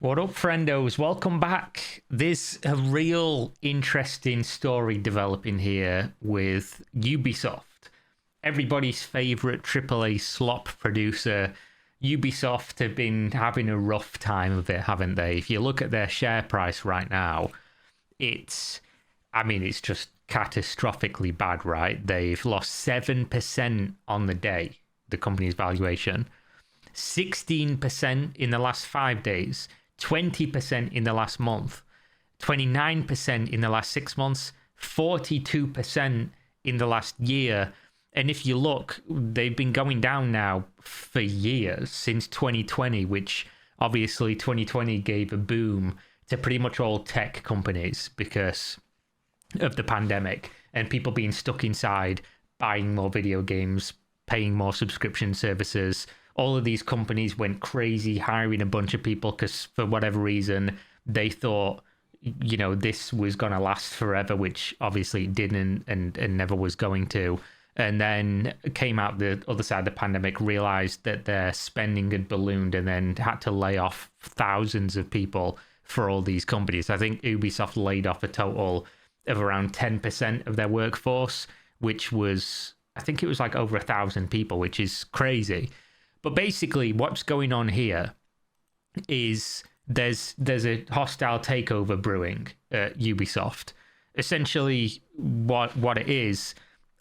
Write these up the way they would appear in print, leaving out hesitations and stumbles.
What up, friendos? Welcome back. There's a real interesting story developing here with Ubisoft. Everybody's favorite AAA slop producer. Ubisoft have been having a rough time of it, haven't they? If you look at their share price right now, it's just catastrophically bad, right? They've lost 7% on the day, the company's valuation, 16% in the last 5 days. 20% in the last month, 29% in the last 6 months, 42% in the last year. And if you look, they've been going down now for years, since 2020, which obviously 2020 gave a boom to pretty much all tech companies because of the pandemic and people being stuck inside, buying more video games, paying more subscription services. All of these companies went crazy hiring a bunch of people because for whatever reason they thought, this was going to last forever, which obviously it didn't and never was going to. And then came out the other side of the pandemic, realized that their spending had ballooned and then had to lay off thousands of people for all these companies. I think Ubisoft laid off a total of around 10% of their workforce, which was, I think it was like over 1,000 people, which is crazy. But basically, what's going on here is there's a hostile takeover brewing at Ubisoft. Essentially, what it is,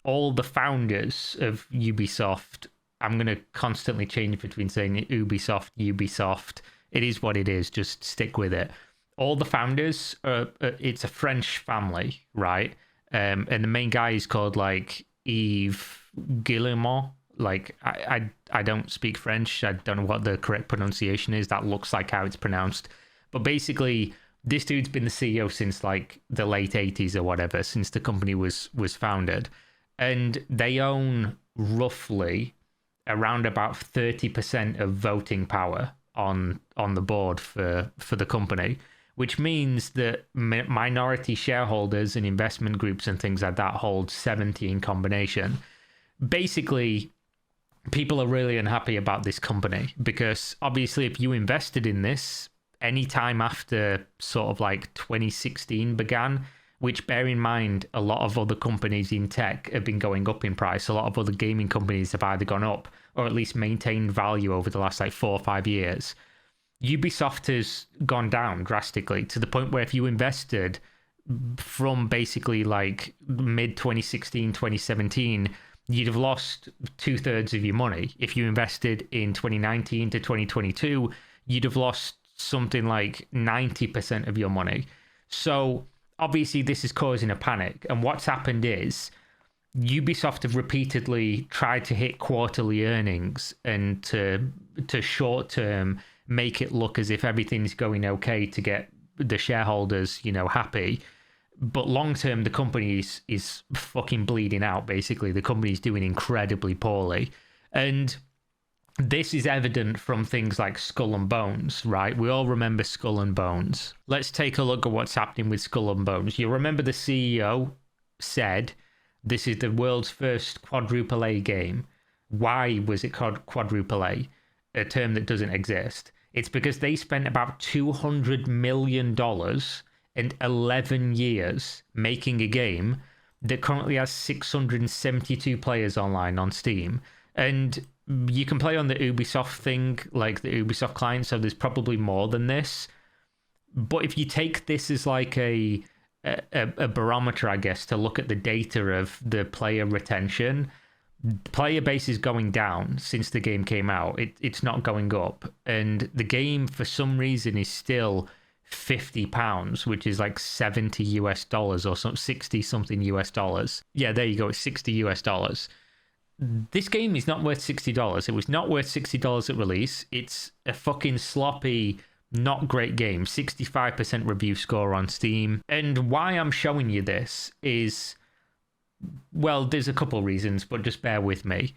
all the founders of Ubisoft, I'm going to constantly change between saying Ubisoft. It is what it is. Just stick with it. All the founders, it's a French family, right? And the main guy is called like Yves Guillemot. Like, I don't speak French. I don't know what the correct pronunciation is. That looks like how it's pronounced. But basically, this dude's been the CEO since like the late 80s or whatever, since the company was founded. And they own roughly around about 30% of voting power on the board for the company, which means that minority shareholders and investment groups and things like that hold 70 in combination. Basically, people are really unhappy about this company because obviously if you invested in this anytime after sort of like 2016 began, which bear in mind a lot of other companies in tech have been going up in price, a lot of other gaming companies have either gone up or at least maintained value over the last like 4 or 5 years. Ubisoft has gone down drastically to the point where if you invested from basically like mid 2016, 2017, you'd have lost 2/3 of your money. If you invested in 2019 to 2022, you'd have lost something like 90% of your money. So obviously this is causing a panic. And what's happened is Ubisoft have repeatedly tried to hit quarterly earnings and to short term make it look as if everything's going okay to get the shareholders, happy. But long term, the company is fucking bleeding out, basically. The company's doing incredibly poorly. And this is evident from things like Skull and Bones, right? We all remember Skull and Bones. Let's take a look at what's happening with Skull and Bones. You'll remember the CEO said, this is the world's first quadruple A game. Why was it called quadruple A? A term that doesn't exist. It's because they spent about $200 million and 11 years making a game that currently has 672 players online on Steam. And you can play on the Ubisoft thing, like the Ubisoft client, so there's probably more than this. But if you take this as like a barometer, I guess, to look at the data of the player retention, player base is going down since the game came out. It's not going up. And the game, for some reason, is still £50, which is like $70 or some 60 something US. Yeah, there you go. It's $60. This game is not worth $60. It was not worth $60 at release. It's a fucking sloppy, not great game. 65% review score on Steam. And why I'm showing you this is, well, there's a couple reasons, but just bear with me.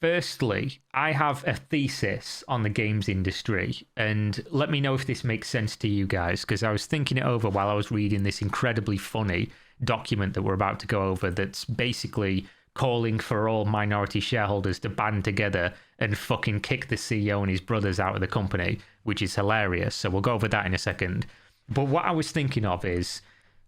Firstly, I have a thesis on the games industry, and let me know if this makes sense to you guys, because I was thinking it over while I was reading this incredibly funny document that we're about to go over that's basically calling for all minority shareholders to band together and fucking kick the CEO and his brothers out of the company which is hilarious. So we'll go over that in a second. But what I was thinking of is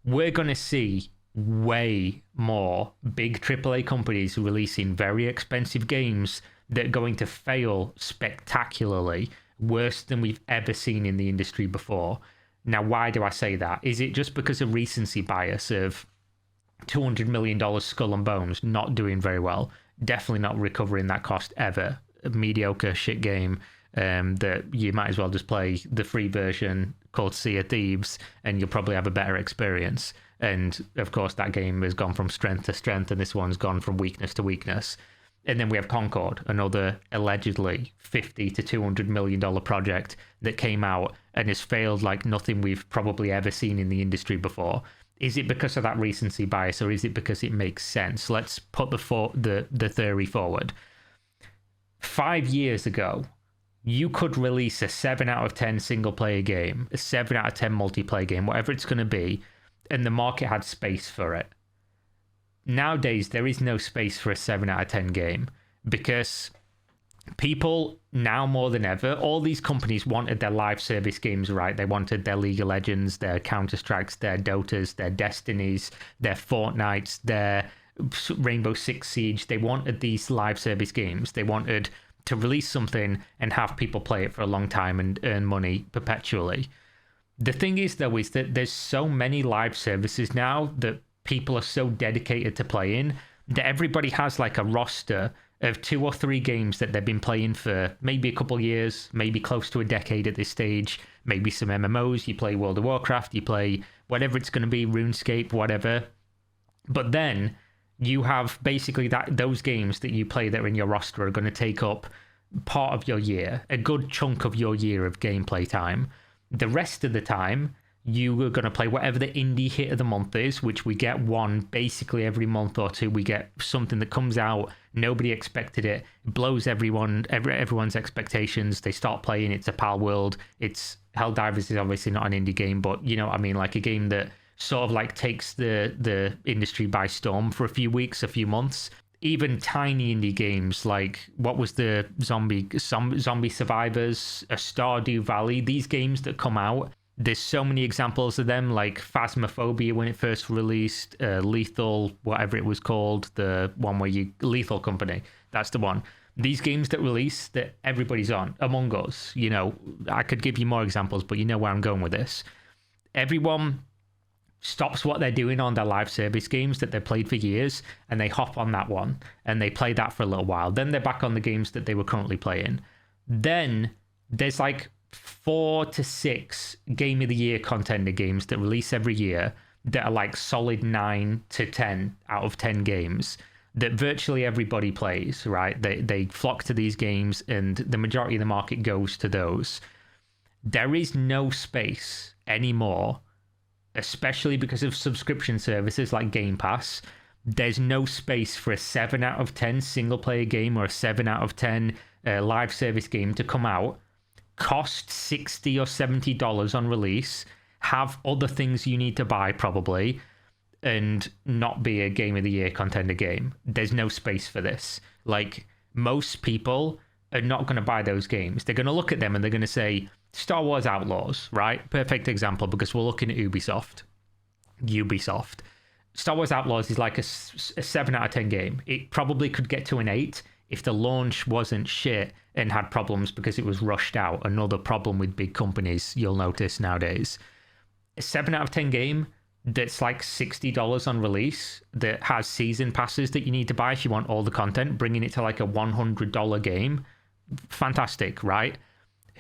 we're going to see way more big AAA companies releasing very expensive games that are going to fail spectacularly, worse than we've ever seen in the industry before. Now, why do I say that? Is it just because of recency bias of $200 million Skull and Bones not doing very well, definitely not recovering that cost ever, a mediocre shit game that you might as well just play the free version called Sea of Thieves and you'll probably have a better experience. And of course that game has gone from strength to strength and this one's gone from weakness to weakness. And then we have Concord, another allegedly $50 to $200 million project that came out and has failed like nothing we've probably ever seen in the industry before. Is it because of that recency bias or is it because it makes sense? Let's put the theory forward. 5 years ago, you could release a 7 out of 10 single player game, a 7 out of 10 multiplayer game, whatever it's going to be, and the market had space for it. Nowadays, there is no space for a 7 out of 10 game because people now more than ever, all these companies wanted their live service games right. They wanted their League of Legends, their Counter-Strikes, their Dotas, their Destinies, their Fortnites, their Rainbow Six Siege. They wanted these live service games. They wanted to release something and have people play it for a long time and earn money perpetually. The thing is, though, is that there's so many live services now that people are so dedicated to playing that everybody has like a roster of 2 or 3 games that they've been playing for maybe a couple years, maybe close to a decade at this stage, maybe some MMOs, you play World of Warcraft, you play whatever it's going to be, RuneScape, whatever. But then you have basically those games that you play that are in your roster are going to take up part of your year, a good chunk of your year of gameplay time. The rest of the time, you are going to play whatever the indie hit of the month is, which we get one basically every month or two. We get something that comes out, nobody expected it, blows everyone's expectations. They start playing, it's a Pal World. It's Helldivers is obviously not an indie game, but you know what I mean, like a game that sort of like takes the industry by storm for a few weeks, a few months. Even tiny indie games like what was the Zombie Survivors, a Stardew Valley, these games that come out, there's so many examples of them, like Phasmophobia when it first released, Lethal, whatever it was called, the one where Lethal Company, that's the one. These games that release that everybody's on, Among Us, you know, I could give you more examples, but you know where I'm going with this. Everyone stops what they're doing on their live service games that they've played for years and they hop on that one and they play that for a little while. Then they're back on the games that they were currently playing. Then there's like 4 to 6 Game of the Year contender games that release every year that are like solid 9 to 10 out of 10 games that virtually everybody plays, right? They flock to these games and the majority of the market goes to those. There is no space anymore, especially because of subscription services like Game Pass. There's no space for a 7 out of 10 single player game or a 7 out of 10 live service game to come out, cost $60 or $70 on release, have other things you need to buy probably, and not be a Game of the Year contender game. There's no space for this. Like, most people are not going to buy those games. They're going to look at them and they're going to say, Star Wars Outlaws, right? Perfect example, because we're looking at Ubisoft. Star Wars Outlaws is like a 7 out of 10 game. It probably could get to an 8 if the launch wasn't shit and had problems because it was rushed out. Another problem with big companies you'll notice nowadays. A 7 out of 10 game that's like $60 on release, that has season passes that you need to buy if you want all the content, bringing it to like a $100 game. Fantastic, right?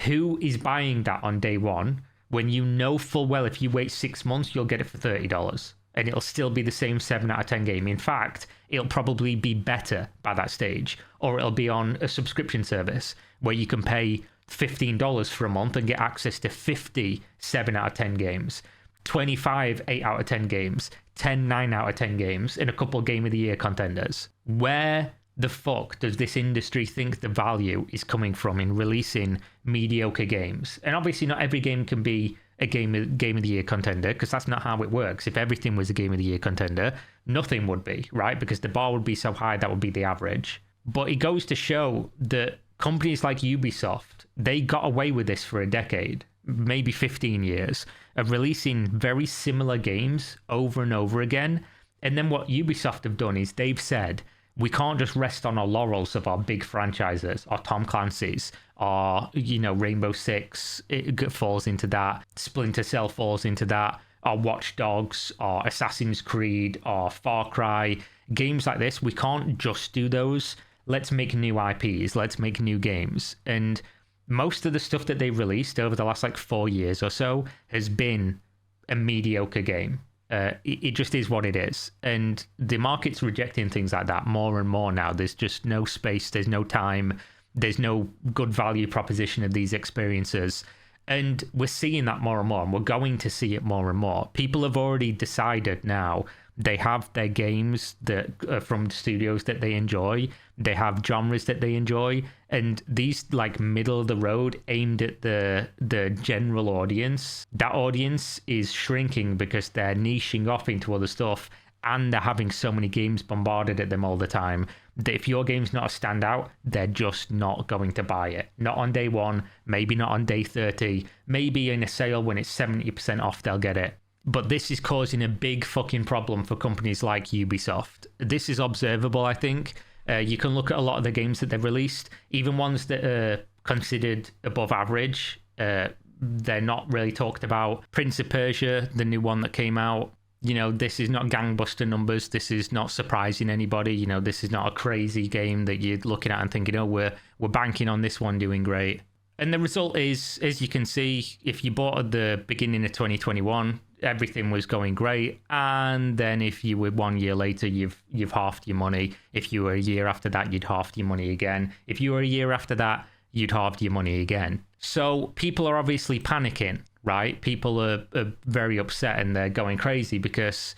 Who is buying that on day one when you know full well if you wait 6 months, you'll get it for $30 and it'll still be the same 7 out of 10 game. In fact, it'll probably be better by that stage, or it'll be on a subscription service where you can pay $15 for a month and get access to 50 7 out of 10 games, 25 8 out of 10 games, 10 9 out of 10 games, and a couple Game of the Year contenders. Where the fuck does this industry think the value is coming from in releasing mediocre games? And obviously not every game can be a Game of the Year contender, because that's not how it works. If everything was a Game of the Year contender, nothing would be, right? Because the bar would be so high, that would be the average. But it goes to show that companies like Ubisoft, they got away with this for a decade, maybe 15 years, of releasing very similar games over and over again. And then what Ubisoft have done is they've said, we can't just rest on our laurels of our big franchises, or Tom Clancy's, or, Rainbow Six, it falls into that, Splinter Cell falls into that, or Watch Dogs, or Assassin's Creed, or Far Cry. Games like this, we can't just do those. Let's make new IPs, let's make new games. And most of the stuff that they've released over the last 4 years or so has been a mediocre game. It just is what it is. And the market's rejecting things like that more and more now. There's just no space, there's no time, there's no good value proposition of these experiences. And we're seeing that more and more, and we're going to see it more and more. People have already decided now they have their games that from studios that they enjoy. They have genres that they enjoy, and these middle of the road aimed at the general audience. That audience is shrinking because they're niching off into other stuff, and they're having so many games bombarded at them all the time that if your game's not a standout, they're just not going to buy it. Not on day one, maybe not on day 30, maybe in a sale when it's 70% off, they'll get it. But this is causing a big fucking problem for companies like Ubisoft. This is observable, I think. You can look at a lot of the games that they've released, even ones that are considered above average. They're not really talked about. Prince of Persia, the new one that came out, this is not gangbuster numbers. This is not surprising anybody. This is not a crazy game that you're looking at and thinking, we're banking on this one doing great. And the result is, as you can see, if you bought at the beginning of 2021, everything was going great. And then if you were 1 year later, you've halved your money. If you were a year after that, you'd halved your money again. If you were a year after that, you'd halved your money again. So people are obviously panicking, right? People are very upset and they're going crazy because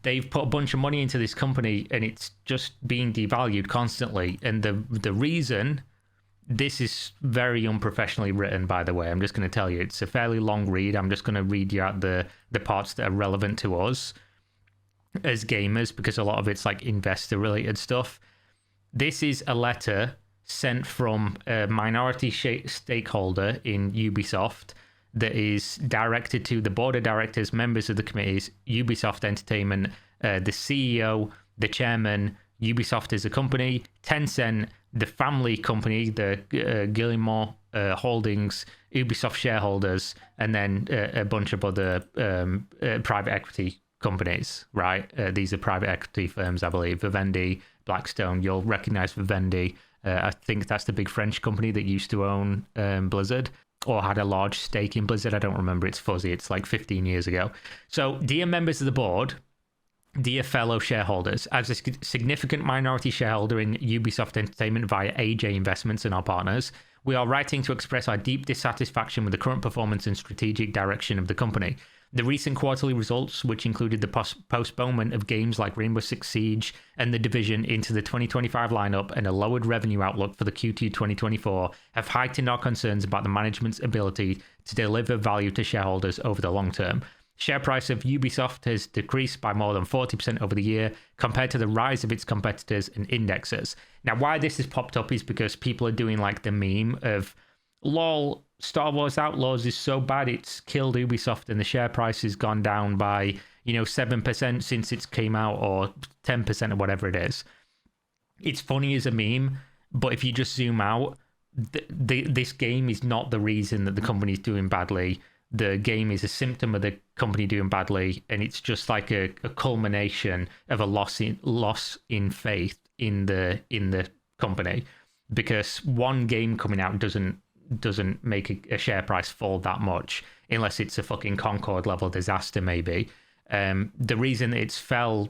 they've put a bunch of money into this company and it's just being devalued constantly. And the reason... This is very unprofessionally written, by the way. I'm just going to tell you. It's a fairly long read. I'm just going to read you out the parts that are relevant to us as gamers, because a lot of it's investor-related stuff. This is a letter sent from a minority stakeholder in Ubisoft that is directed to the board of directors, members of the committees, Ubisoft Entertainment, the CEO, the chairman, Ubisoft as a company, Tencent, the family company, the Guillemot Holdings, Ubisoft shareholders, and then a bunch of other private equity companies, right? These are private equity firms, I believe. Vivendi, Blackstone, you'll recognize Vivendi. I think that's the big French company that used to own Blizzard, or had a large stake in Blizzard. I don't remember. It's fuzzy. It's 15 years ago. So, dear members of the board, dear fellow shareholders, as a significant minority shareholder in Ubisoft Entertainment via AJ Investments and our partners, we are writing to express our deep dissatisfaction with the current performance and strategic direction of the company. The recent quarterly results, which included the postponement of games like Rainbow Six Siege and The Division into the 2025 lineup and a lowered revenue outlook for the Q2 2024, have heightened our concerns about the management's ability to deliver value to shareholders over the long term. Share price of Ubisoft has decreased by more than 40% over the year compared to the rise of its competitors and indexes. Now, why this has popped up is because people are doing the meme of, lol, Star Wars Outlaws is so bad it's killed Ubisoft and the share price has gone down by, 7% since it came out, or 10% or whatever it is. It's funny as a meme, but if you just zoom out, this game is not the reason that the company's doing badly. The game is a symptom of the company doing badly, and it's just a culmination of a loss in faith in the company, because one game coming out doesn't make a share price fall that much unless it's a fucking Concord level disaster, maybe. The reason it's fell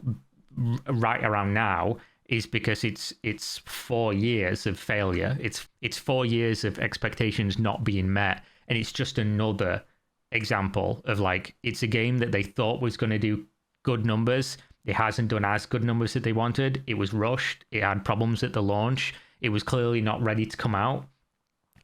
right around now is because it's 4 years of failure. It's 4 years of expectations not being met, and it's just another example of it's a game that they thought was going to do good numbers. It hasn't done as good numbers that they wanted. It was rushed. It had problems at the launch. It was clearly not ready to come out.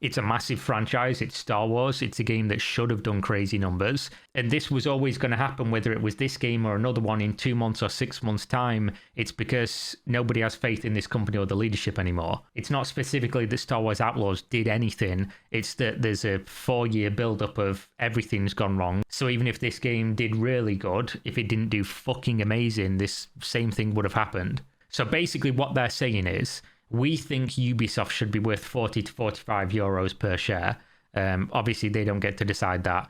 It's a massive franchise. It's Star Wars. It's a game that should have done crazy numbers. And this was always going to happen, whether it was this game or another one in 2 months or 6 months' time. It's because nobody has faith in this company or the leadership anymore. It's not specifically that Star Wars Outlaws did anything. It's that there's a 4-year build-up of everything's gone wrong. So even if this game did really good, if it didn't do fucking amazing, this same thing would have happened. So basically what they're saying is, we think Ubisoft should be worth 40 to 45 euros per share. Obviously, they don't get to decide that.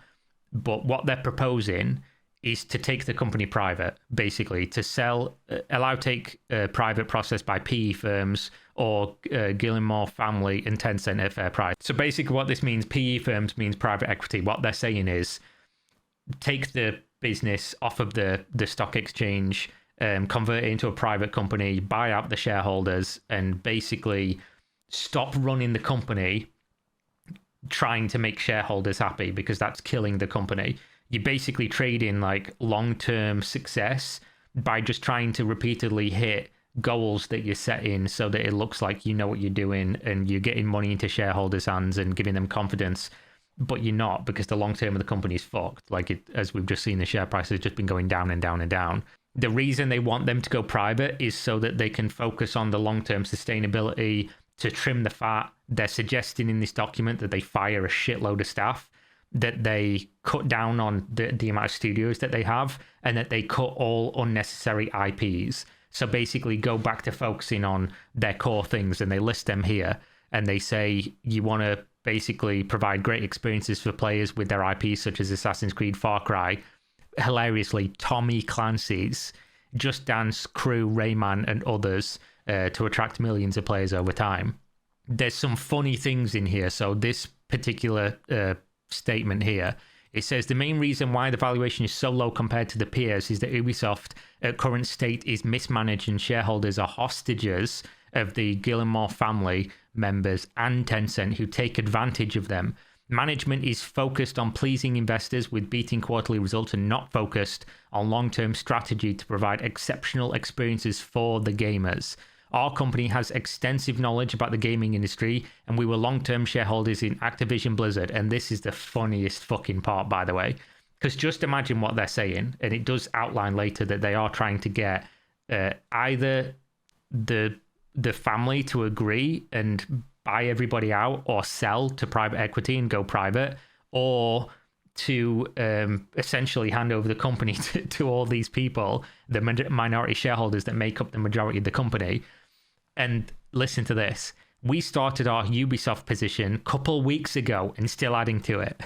But what they're proposing is to take the company private, basically, to take a private process by PE firms or Gilmore family and Tencent at fair price. So basically what this means, PE firms means private equity. What they're saying is take the business off of the stock exchange, convert it into a private company, buy out the shareholders, and basically stop running the company trying to make shareholders happy, because that's killing the company. You basically trade in like long-term success by just trying to repeatedly hit goals that you're setting so that it looks like you know what you're doing and you're getting money into shareholders' hands and giving them confidence. But you're not, because the long term of the company is fucked. As we've just seen, the share price has just been going down and down and down. The reason they want them to go private is so that they can focus on the long-term sustainability, to trim the fat. They're suggesting in this document that they fire a shitload of staff, that they cut down on the amount of studios that they have, and that they cut all unnecessary IPs. So basically go back to focusing on their core things, and they list them here. And they say you want to basically provide great experiences for players with their IPs such as Assassin's Creed, Far Cry, hilariously Tommy Clancy's, Just Dance, Crew, Rayman and others, to attract millions of players over time. There's some funny things in here. So this particular statement here, it says the main reason why the valuation is so low compared to the peers is that Ubisoft at current state is mismanaged and shareholders are hostages of the Gilmore family members and Tencent, who take advantage of them. Management is focused on pleasing investors with beating quarterly results and not focused on long-term strategy to provide exceptional experiences for the gamers. Our company has extensive knowledge about the gaming industry, and we were long-term shareholders in Activision Blizzard. And this is the funniest fucking part, by the way, because just imagine what they're saying, and it does outline later that they are trying to get either the family to agree and buy everybody out, or sell to private equity and go private, or to essentially hand over the company to all these people, the minority shareholders that make up the majority of the company. And listen to this. We started our Ubisoft position a couple weeks ago and still adding to it.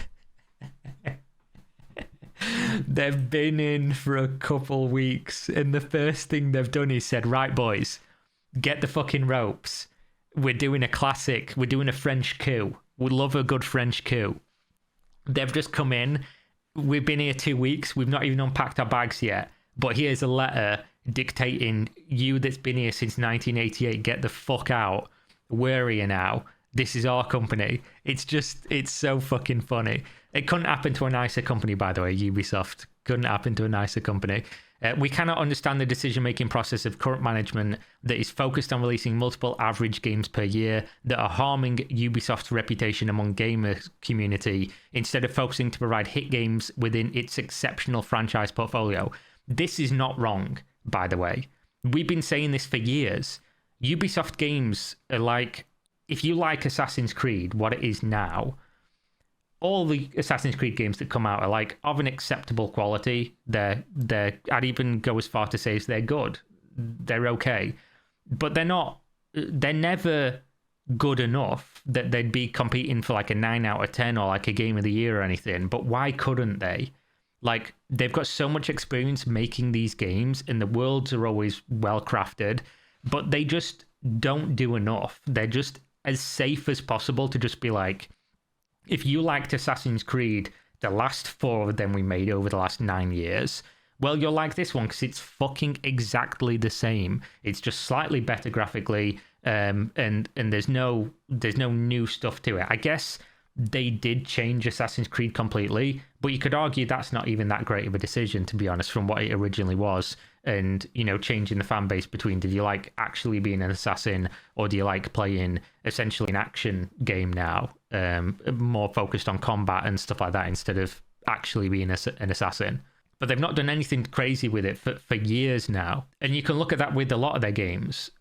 They've been in for a couple weeks, and the first thing they've done is said, right, boys, get the fucking ropes. We're doing a classic. We're doing a French coup. We love a good French coup. They've just come in. We've been here 2 weeks. We've not even unpacked our bags yet. But here's a letter dictating, you that's been here since 1988, get the fuck out. We're here now. This is our company. It's so fucking funny. It couldn't happen to a nicer company, by the way, Ubisoft. Couldn't happen to a nicer company. We cannot understand the decision-making process of current management that is focused on releasing multiple average games per year that are harming Ubisoft's reputation among gamer community, instead of focusing to provide hit games within its exceptional franchise portfolio. This is not wrong, by the way. We've been saying this for years. Ubisoft games are like, if you like Assassin's Creed, what it is now, all the Assassin's Creed games that come out are like of an acceptable quality. They're I'd even go as far to say as they're good. They're okay. But they're never good enough that they'd be competing for like a 9 out of 10 or like a game of the year or anything. But why couldn't they? Like, they've got so much experience making these games, and the worlds are always well crafted, but they just don't do enough. They're just as safe as possible to just be like, if you liked Assassin's Creed, the last 4 of them we made over the last 9 years, well, you'll like this one because it's fucking exactly the same. It's just slightly better graphically, and there's no new stuff to it. I guess they did change Assassin's Creed completely, but you could argue that's not even that great of a decision, to be honest, from what it originally was. And, you know, changing the fan base between, did you like actually being an assassin, or do you like playing essentially an action game now? more focused on combat and stuff like that instead of actually being an assassin. But they've not done anything crazy with it for years now. And you can look at that with a lot of their games.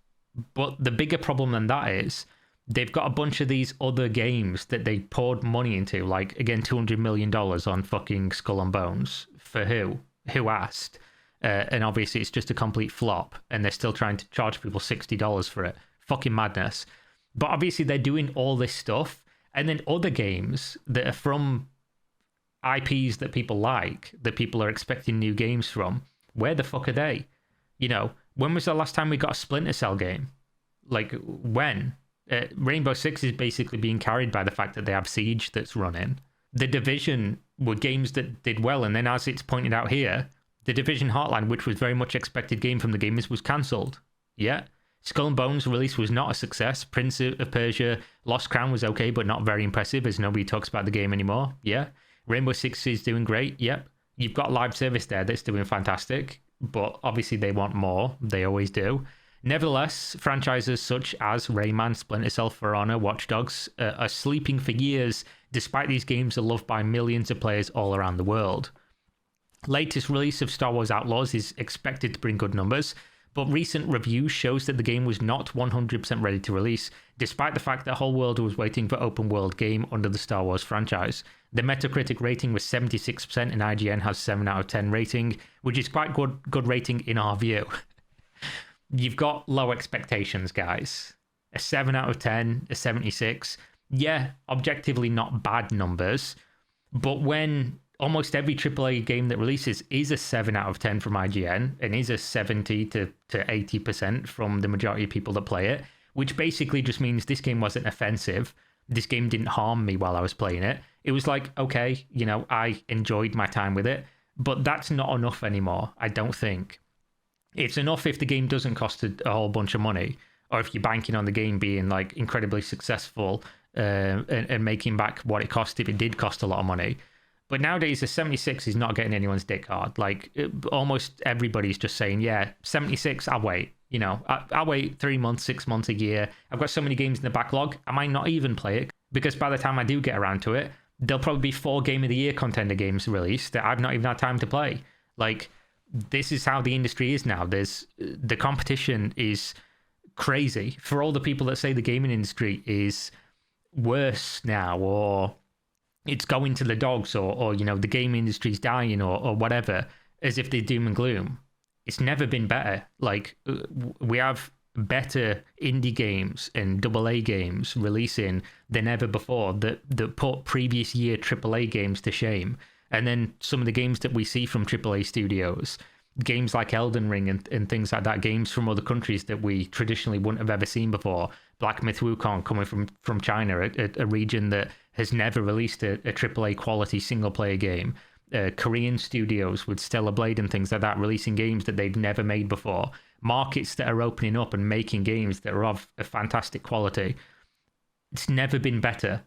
But the bigger problem than that is they've got a bunch of these other games that they poured money into, like, again, $200 million on fucking Skull and Bones. For who? Who asked? And obviously it's just a complete flop, and they're still trying to charge people $60 for it. Fucking madness. But obviously they're doing all this stuff, and then other games that are from IPs that people like, that people are expecting new games from, where the fuck are they? You know, when was the last time we got a Splinter Cell game? Like, when? Rainbow Six is basically being carried by the fact that they have Siege that's running. The Division were games that did well, and then as it's pointed out here, the Division Heartland, which was very much expected game from the gamers, was cancelled. Yeah. Skull and Bones release was not a success. Prince of Persia Lost Crown was okay, but not very impressive, as nobody talks about the game anymore. Yeah. Rainbow Six is doing great. Yep. You've got live service there that's doing fantastic, but obviously they want more. They always do. Nevertheless, franchises such as Rayman, Splinter Cell, For Honor, Watch Dogs are sleeping for years, despite these games are loved by millions of players all around the world. Latest release of Star Wars Outlaws is expected to bring good numbers, but recent reviews shows that the game was not 100% ready to release, despite the fact that the whole world was waiting for open world game under the Star Wars franchise. The Metacritic rating was 76% and IGN has 7 out of 10 rating, which is quite good rating in our view. You've got low expectations, guys. A 7 out of 10, a 76. Yeah, objectively not bad numbers, but when almost every AAA game that releases is a 7 out of 10 from IGN and is a 70 to 80% from the majority of people that play it, which basically just means this game wasn't offensive. This game didn't harm me while I was playing it. It was like, okay, you know, I enjoyed my time with it, but that's not enough anymore, I don't think. It's enough if the game doesn't cost a whole bunch of money, or if you're banking on the game being like incredibly successful and making back what it cost if it did cost a lot of money. But nowadays, a 76 is not getting anyone's dick hard. Like, almost everybody's just saying, yeah, 76, I'll wait. You know, I'll wait 3 months, 6 months, a year. I've got so many games in the backlog, I might not even play it, because by the time I do get around to it, there'll probably be 4 Game of the Year contender games released that I've not even had time to play. Like, this is how the industry is now. The competition is crazy. For all the people that say the gaming industry is worse now, or it's going to the dogs, or you know, the game industry's dying, or whatever, as if they're doom and gloom. It's never been better. Like, we have better indie games and AA games releasing than ever before that put previous year AAA games to shame. And then some of the games that we see from AAA studios, games like Elden Ring and things like that, games from other countries that we traditionally wouldn't have ever seen before. Black Myth Wukong coming from China, a region that has never released a AAA quality single player game. Korean studios with Stellar Blade and things like that releasing games that they've never made before. Markets that are opening up and making games that are of a fantastic quality. It's never been better.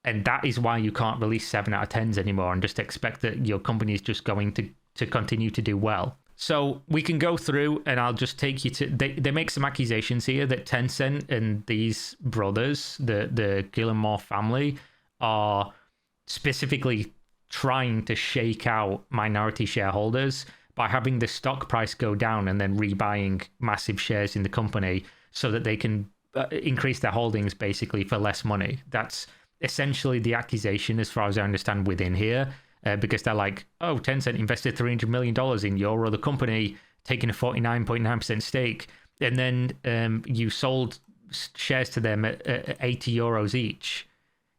And that is why you can't release 7 out of 10s anymore and just expect that your company is just going to continue to do well. So we can go through, and I'll just take you to... They make some accusations here that Tencent and these brothers, the Gilmore family, are specifically trying to shake out minority shareholders by having the stock price go down and then rebuying massive shares in the company so that they can increase their holdings basically for less money. That's essentially the accusation, as far as I understand, within here, because they're like, oh, Tencent invested $300 million in your other company, taking a 49.9% stake, and then you sold shares to them at 80 euros each,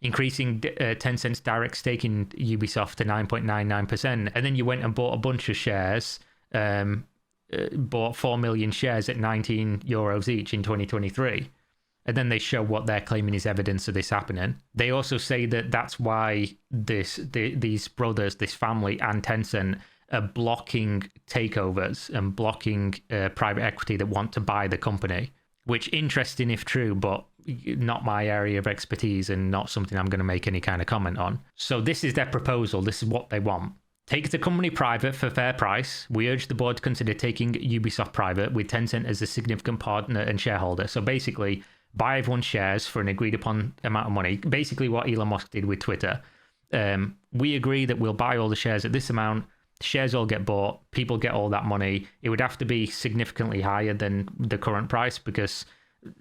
increasing Tencent's direct stake in Ubisoft to 9.99%. And then you went and bought a bunch of shares, bought 4 million shares at 19 euros each in 2023. And then they show what they're claiming is evidence of this happening. They also say that that's why these brothers, this family, and Tencent are blocking takeovers and blocking private equity that want to buy the company. Which, interesting if true, but not my area of expertise and not something I'm going to make any kind of comment on. So this is their proposal. This is what they want. Take the company private for fair price. We urge the board to consider taking Ubisoft private with Tencent as a significant partner and shareholder. So basically, buy everyone's shares for an agreed upon amount of money. Basically what Elon Musk did with Twitter. We agree that we'll buy all the shares at this amount. Shares all get bought. People get all that money. It would have to be significantly higher than the current price, because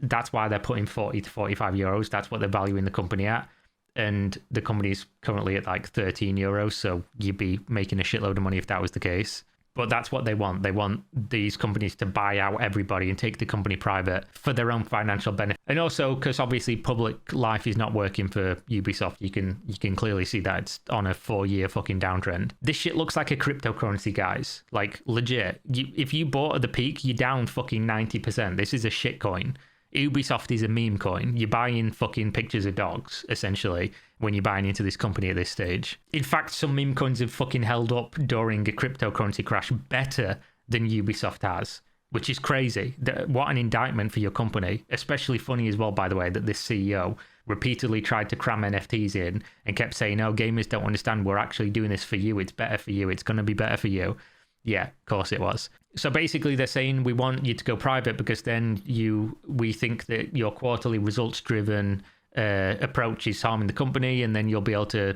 that's why they're putting 40 to 45 euros. That's what they're valuing the company at. And the company's currently at like 13 euros. So you'd be making a shitload of money if that was the case. But that's what they want. They want these companies to buy out everybody and take the company private for their own financial benefit. And also because obviously public life is not working for Ubisoft. You can clearly see that it's on a 4-year fucking downtrend. This shit looks like a cryptocurrency, guys. Like legit. If you bought at the peak, you're down fucking 90%. This is a shit coin. Ubisoft is a meme coin. You're buying fucking pictures of dogs, essentially, when you're buying into this company at this stage. In fact, some meme coins have fucking held up during a cryptocurrency crash better than Ubisoft has, which is crazy. What an indictment for your company. Especially funny as well, by the way, that this CEO repeatedly tried to cram NFTs in and kept saying, oh, gamers don't understand. We're actually doing this for you. It's better for you. It's going to be better for you. Yeah, of course it was. So basically they're saying we want you to go private because then we think that your quarterly results driven approach is harming the company, and then you'll be able to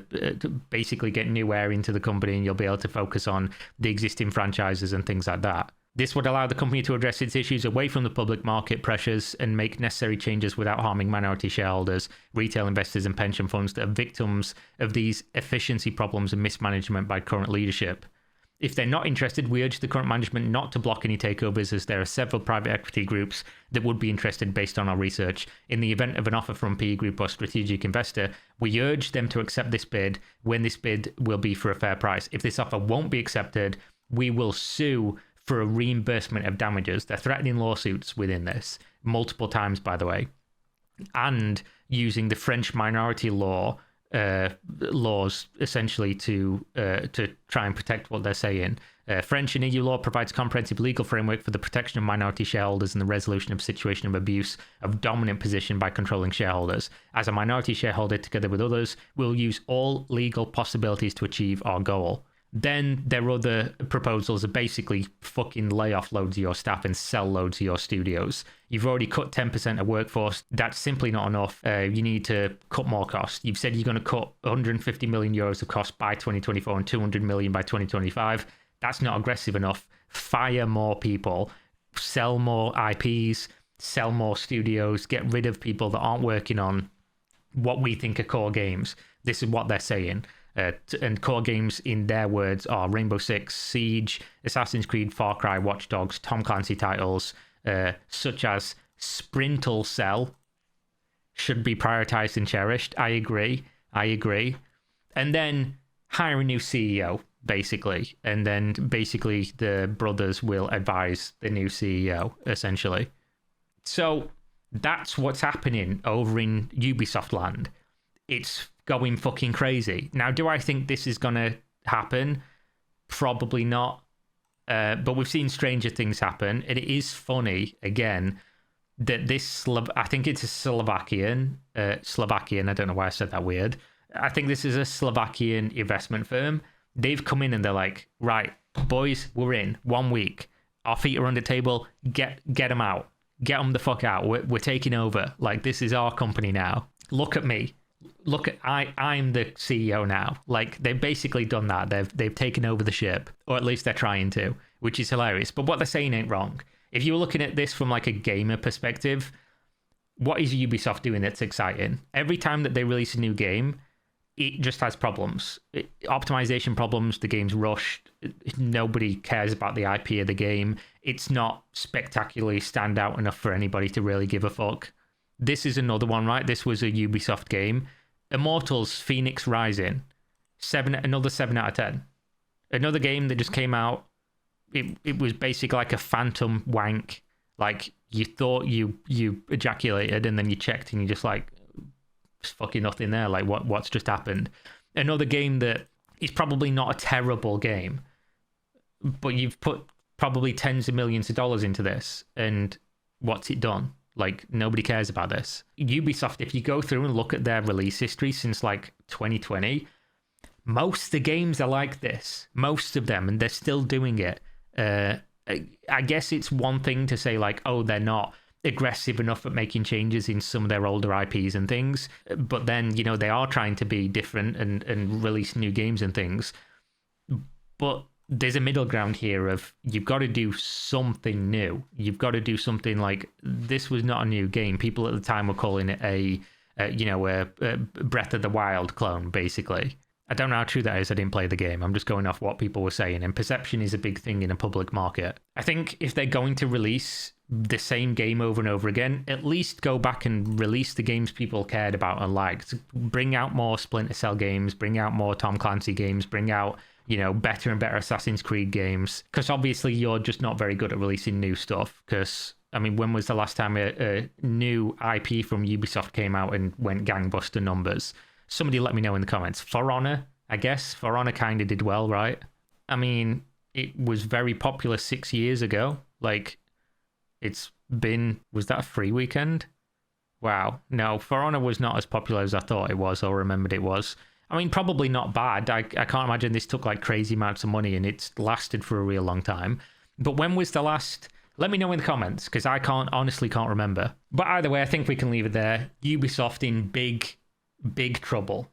basically get new air into the company, and you'll be able to focus on the existing franchises and things like that. This would allow the company to address its issues away from the public market pressures and make necessary changes without harming minority shareholders, retail investors and pension funds that are victims of these efficiency problems and mismanagement by current leadership. If they're not interested, we urge the current management not to block any takeovers, as there are several private equity groups that would be interested based on our research. In the event of an offer from PE group or strategic investor, we urge them to accept this bid when this bid will be for a fair price. If this offer won't be accepted, we will sue for a reimbursement of damages. They're threatening lawsuits within this, multiple times, by the way, and using the French minority laws essentially to try and protect what they're saying. French and EU law provides comprehensive legal framework for the protection of minority shareholders and the resolution of situation of abuse of dominant position by controlling shareholders. As a minority shareholder, together with others, we'll use all legal possibilities to achieve our goal. Then their other proposals are basically fucking lay off loads of your staff and sell loads of your studios. You've already cut 10% of workforce. That's simply not enough. You need to cut more costs. You've said you're going to cut 150 million euros of cost by 2024 and 200 million by 2025. That's not aggressive enough. Fire more people, sell more IPs, sell more studios, get rid of people that aren't working on what we think are core games. This is what they're saying. And core games, in their words, are Rainbow Six, Siege, Assassin's Creed, Far Cry, Watch Dogs, Tom Clancy titles, such as Sprintle Cell, should be prioritized and cherished. I agree. And then hire a new CEO, basically. And then basically the brothers will advise the new CEO, essentially. So that's what's happening over in Ubisoft land. It's going fucking crazy. Now, do I think this is going to happen? Probably not. But we've seen stranger things happen. And it is funny, again, that this, I think it's a Slovakian, I don't know why I said that weird. I think this is a Slovakian investment firm. They've come in and they're like, right, boys, we're in 1 week. Our feet are on the table. Get them out. Get them the fuck out. We're taking over. Like, this is our company now. Look at me. I'm the CEO now. Like, they've basically done that. They've taken over the ship, or at least they're trying to, which is hilarious. But what they're saying ain't wrong. If you were looking at this from like a gamer perspective, what is Ubisoft doing that's exciting? Every time that they release a new game, it just has problems. Optimization problems, the game's rushed, nobody cares about the IP of the game. It's not spectacularly stand out enough for anybody to really give a fuck. This is another one, right? This was a Ubisoft game. Immortals Phoenix Rising, another 7 out of 10. Another game that just came out. It was basically like a phantom wank. Like, you thought you ejaculated and then you checked and you're just like, there's fucking nothing there. Like, what's just happened? Another game that is probably not a terrible game, but you've put probably tens of millions of dollars into this, and what's it done? Like, nobody cares about this. Ubisoft, if you go through and look at their release history since like 2020, most of the games are like this. Most of them, and they're still doing it. I guess it's one thing to say like, oh, they're not. aggressive enough at making changes in some of their older IPs and things. But then, you know, they are trying to be different and release new games and things. But there's a middle ground here of you've got to do something new. You've got to do something like, this was not a new game. People at the time were calling it a Breath of the Wild clone, basically. I don't know how true that is. I didn't play the game. I'm just going off what people were saying. And perception is a big thing in a public market. I think if they're going to release the same game over and over again, at least go back and release the games people cared about and liked. Bring out more Splinter Cell games. Bring out more Tom Clancy games. Bring out, you know, better and better Assassin's Creed games. Because obviously you're just not very good at releasing new stuff. Because, I mean, when was the last time a new IP from Ubisoft came out and went gangbuster numbers? Somebody let me know in the comments. For Honor, I guess. For Honor kind of did well, right? I mean, it was very popular 6 years ago. Like, it's been... Was that a free weekend? Wow. No, For Honor was not as popular as I thought it was or remembered it was. I mean, probably not bad. I can't imagine this took, like, crazy amounts of money and it's lasted for a real long time. But when was the last... Let me know in the comments, because I honestly can't remember. But either way, I think we can leave it there. Ubisoft in big trouble,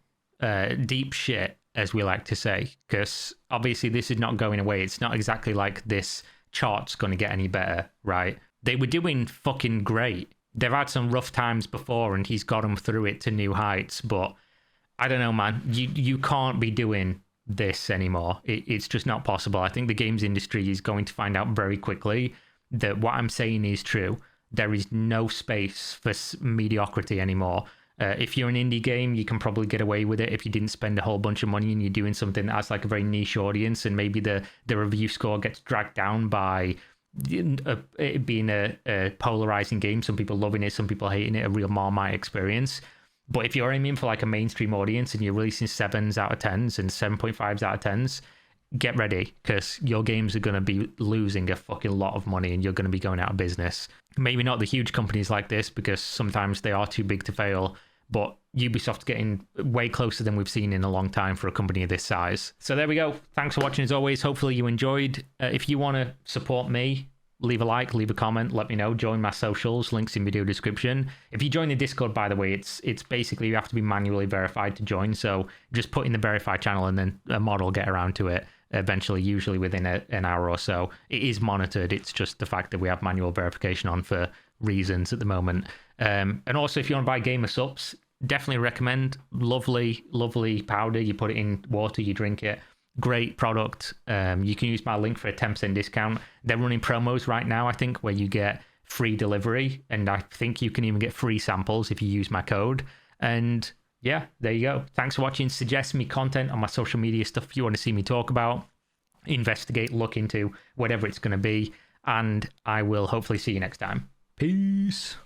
deep shit, as we like to say, because obviously this is not going away. It's not exactly like this chart's going to get any better, right? They were doing fucking great. They've had some rough times before and he's got them through it to new heights, but I don't know, man. You can't be doing this anymore. It's just not possible. I think the games industry is going to find out very quickly that what I'm saying is true. There is no space for mediocrity anymore. If you're an indie game, you can probably get away with it if you didn't spend a whole bunch of money and you're doing something that has like a very niche audience, and maybe the review score gets dragged down by it being a polarizing game. Some people loving it, some people hating it, a real Marmite experience. But if you're aiming for like a mainstream audience and you're releasing 7s out of 10s and 7.5s out of 10s, get ready, because your games are going to be losing a fucking lot of money and you're going to be going out of business. Maybe not the huge companies like this, because sometimes they are too big to fail, but Ubisoft's getting way closer than we've seen in a long time for a company of this size. So there we go. Thanks for watching as always. Hopefully you enjoyed. If you want to support me, leave a like, leave a comment, let me know. Join my socials, links in video description. If you join the Discord, by the way, it's basically you have to be manually verified to join. So just put in the verified channel and then a mod will get around to it eventually, usually within an hour or so. It is monitored. It's just the fact that we have manual verification on for reasons at the moment. And also, if you want to buy Gamer Supps, definitely recommend. Lovely powder. You put it in water, you drink it. Great product. You can use my link for a 10% discount. They're running promos right now, I think, where you get free delivery, and I think you can even get free samples if you use my code. And yeah, there you go. Thanks for watching. Suggest me content on my social media stuff you want to see me talk about, investigate, look into, whatever it's going to be, and I will hopefully see you next time. Peace.